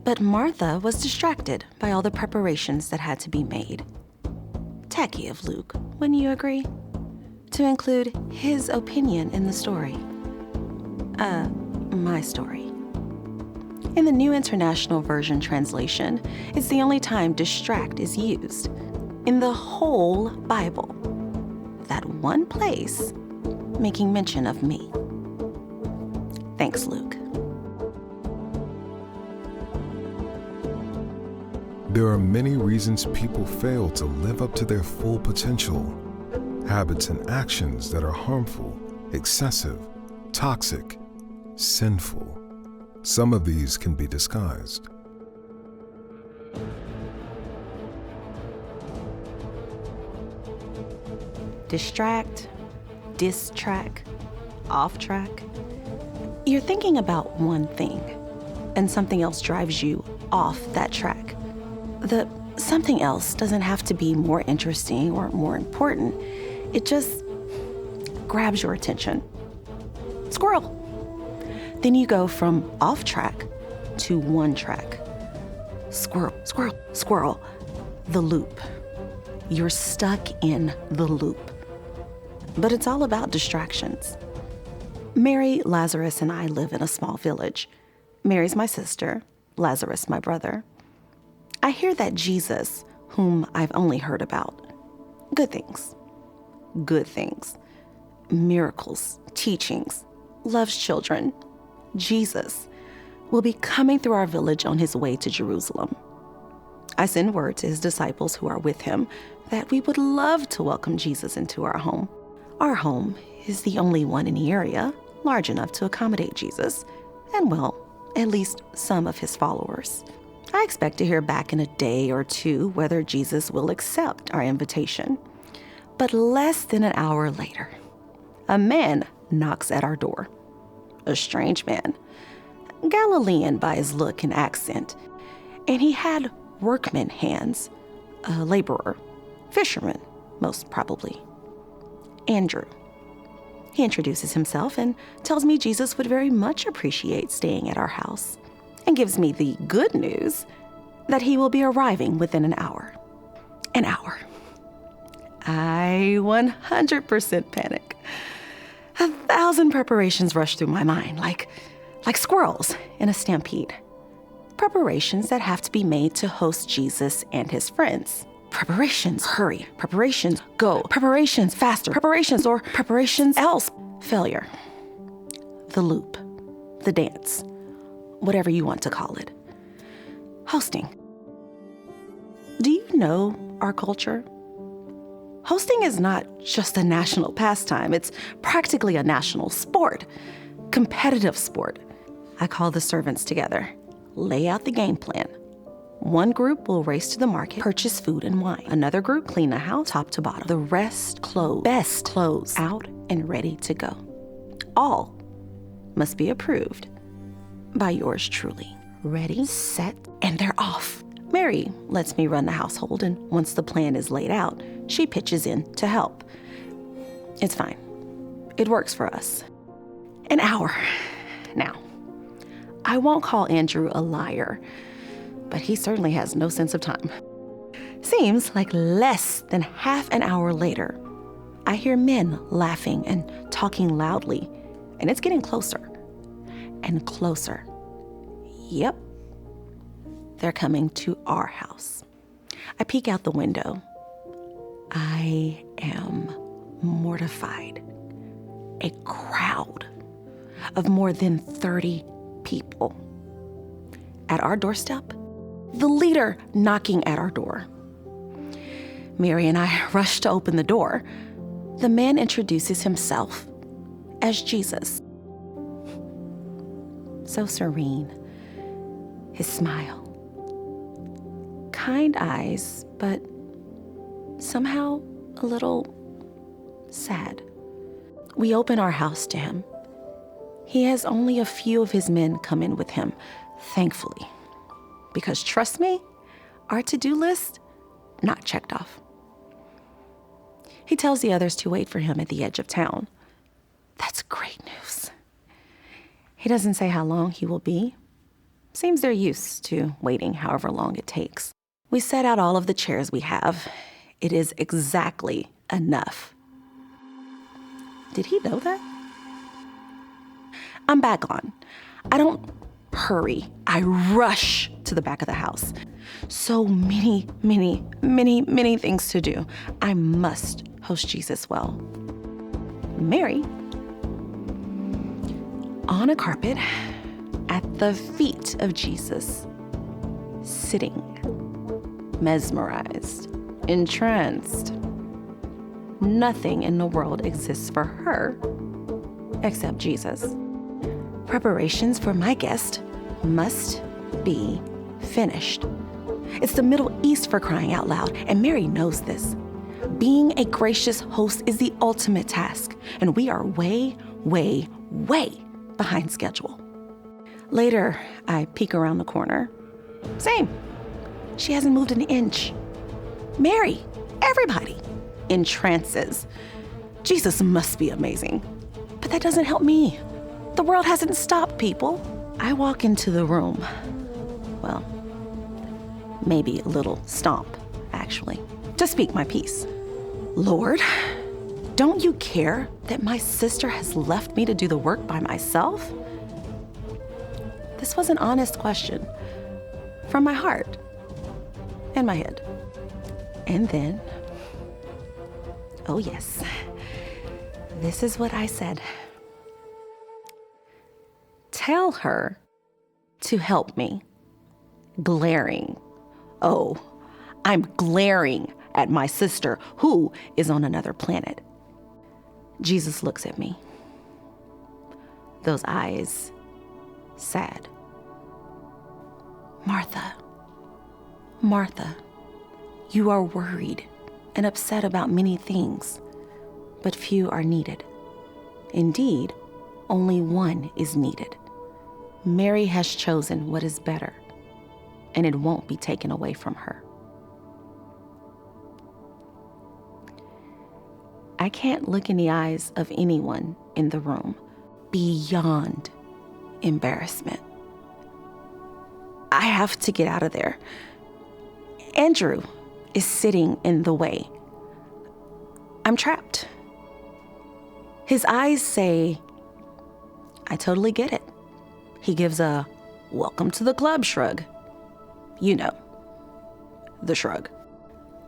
But Martha was distracted by all the preparations that had to be made. Tacky of Luke, wouldn't you agree? To include his opinion in the story. My story. In the New International Version translation, it's the only time distract is used in the whole Bible. That one place making mention of me. Thanks, Luke. There are many reasons people fail to live up to their full potential. Habits and actions that are harmful, excessive, toxic, sinful. Some of these can be disguised. Distract, distract, off track. You're thinking about one thing, and something else drives you off that track. The something else doesn't have to be more interesting or more important. It just grabs your attention. Squirrel. Then you go from off track to one track. Squirrel, squirrel, squirrel. The loop. You're stuck in the loop. But it's all about distractions. Mary, Lazarus, and I live in a small village. Mary's my sister, Lazarus my brother. I hear that Jesus, whom I've only heard about, good things, miracles, teachings, loves children, Jesus, will be coming through our village on his way to Jerusalem. I send word to his disciples who are with him that we would love to welcome Jesus into our home. Our home is the only one in the area large enough to accommodate Jesus and, well, at least some of his followers. I expect to hear back in a day or two whether Jesus will accept our invitation. But less than an hour later, a man knocks at our door. A strange man, Galilean by his look and accent, and he had workman hands, a laborer, fisherman, most probably. Andrew. He introduces himself and tells me Jesus would very much appreciate staying at our house, and gives me the good news that he will be arriving within an hour. An hour. I 100% panic. 1,000 preparations rush through my mind, like squirrels in a stampede. Preparations that have to be made to host Jesus and his friends. Preparations, hurry. Preparations, go. Preparations, faster. Preparations, or preparations else. Failure. The loop. The dance. Whatever you want to call it. Hosting. Do you know our culture? Hosting is not just a national pastime, it's practically a national sport. Competitive sport. I call the servants together, lay out the game plan. One group will race to the market, purchase food and wine. Another group clean the house top to bottom. The rest clothes, best clothes, out and ready to go. All must be approved by yours truly. Ready, set, and they're off. Mary lets me run the household, and once the plan is laid out, she pitches in to help. It's fine. It works for us. An hour. Now, I won't call Andrew a liar, but he certainly has no sense of time. Seems like less than half an hour later, I hear men laughing and talking loudly, and it's getting closer and closer. Yep, they're coming to our house. I peek out the window. I am mortified. A crowd of more than 30 people. At our doorstep, the leader knocking at our door. Mary and I rush to open the door. The man introduces himself as Jesus. So serene, his smile. Kind eyes, but somehow a little sad. We open our house to him. He has only a few of his men come in with him, thankfully. Because trust me, our to-do list, not checked off. He tells the others to wait for him at the edge of town. That's great news. He doesn't say how long he will be, Seems they're used to waiting however long it takes. We set out all of the chairs we have. It is exactly enough. Did he know that? I'm back on. I don't hurry. I rush to the back of the house. So many things to do. I must host Jesus well. Mary, on a carpet at the feet of Jesus, sitting, mesmerized, entranced. Nothing in the world exists for her except Jesus. Preparations for my guest must be finished. It's the Middle East, for crying out loud, and Mary knows this. Being a gracious host is the ultimate task, and we are way behind schedule. Later, I peek around the corner. Same. She hasn't moved an inch. Mary, everybody, in trances. Jesus must be amazing. But that doesn't help me. The world hasn't stopped, people. I walk into the room. Well, maybe a little stomp, actually, to speak my piece. Lord, don't you care that my sister has left me to do the work by myself? This was an honest question from my heart and my head. And then, oh yes, this is what I said. Tell her to help me. Glaring. Oh, I'm glaring at my sister, who is on another planet. Jesus looks at me. Those eyes, sad. Martha, Martha, you are worried and upset about many things, but few are needed. Indeed, only one is needed. Mary has chosen what is better, and it won't be taken away from her. I can't look in the eyes of anyone in the room beyond embarrassment. I have to get out of there. Andrew is sitting in the way. I'm trapped. His eyes say, I totally get it. He gives a welcome to the club shrug. You know, the shrug.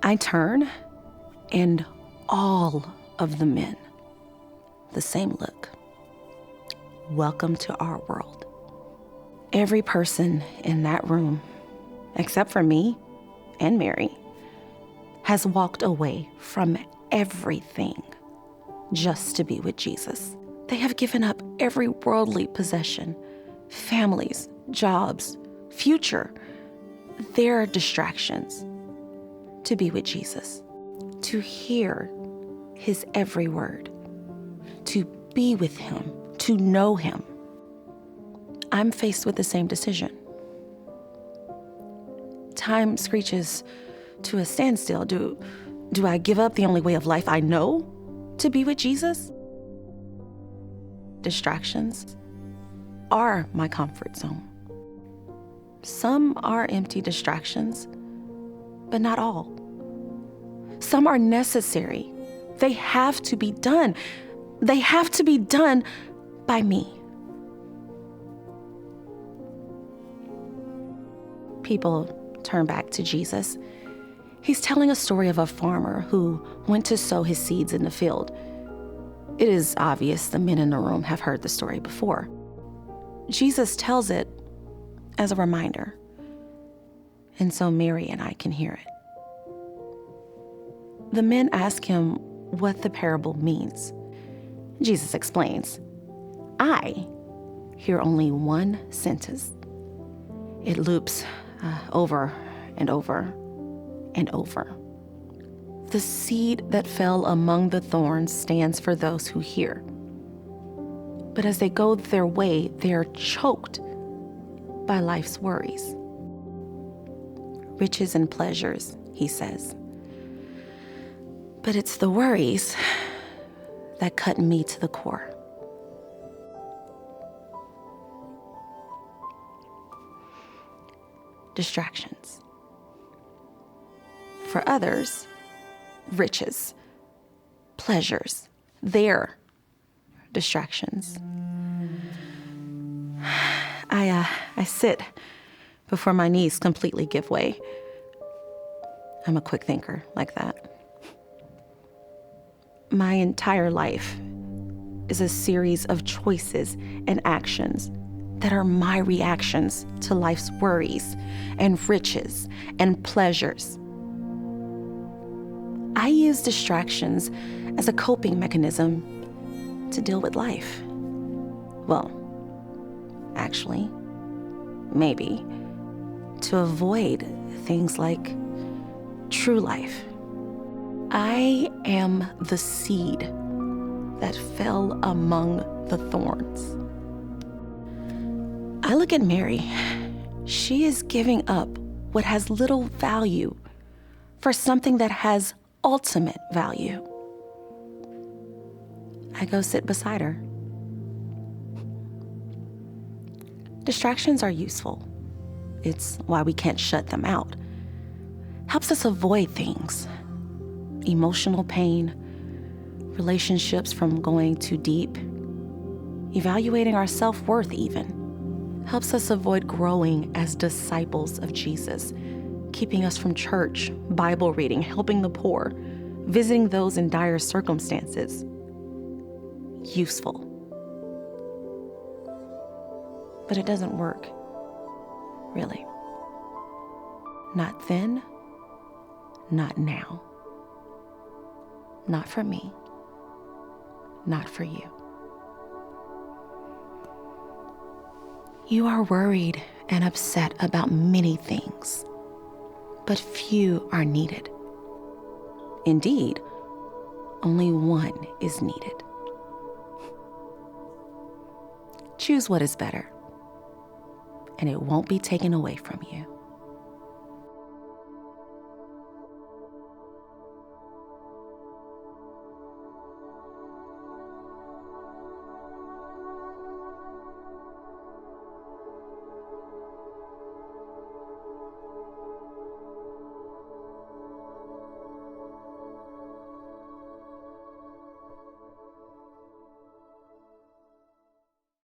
I turn, and all of the men, the same look. Welcome to our world. Every person in that room, except for me and Mary, has walked away from everything just to be with Jesus. They have given up every worldly possession, families, jobs, future, their distractions, to be with Jesus, to hear his every word, to be with him, to know him. I'm faced with the same decision. Time screeches to a standstill. Do I give up the only way of life I know to be with Jesus? Distractions are my comfort zone. Some are empty distractions, but not all. Some are necessary. They have to be done. They have to be done by me. People turn back to Jesus. He's telling a story of a farmer who went to sow his seeds in the field. It is obvious the men in the room have heard the story before. Jesus tells it as a reminder, and so Mary and I can hear it. The men ask him what the parable means. Jesus explains, I hear only one sentence. It loops over and over and over. The seed that fell among the thorns stands for those who hear. But as they go their way, they are choked by life's worries. Riches and pleasures, he says. But it's the worries that cut me to the core. distractions. For others, riches, pleasures, their distractions. I sit before my knees completely give way. I'm a quick thinker like that. My entire life is a series of choices and actions that are my reactions to life's worries and riches and pleasures. I use distractions as a coping mechanism to deal with life. Well, actually, maybe to avoid things like true life. I am the seed that fell among the thorns. I look at Mary. She is giving up what has little value for something that has ultimate value. I go sit beside her. Distractions are useful. It's why we can't shut them out. Helps us avoid things. Emotional pain, relationships from going too deep, evaluating our self-worth even. Helps us avoid growing as disciples of Jesus, keeping us from church, Bible reading, helping the poor, visiting those in dire circumstances. Useful. But it doesn't work, really. Not then, not now. Not for me, not for you. You are worried and upset about many things, but few are needed. Indeed, only one is needed. Choose what is better, and it won't be taken away from you.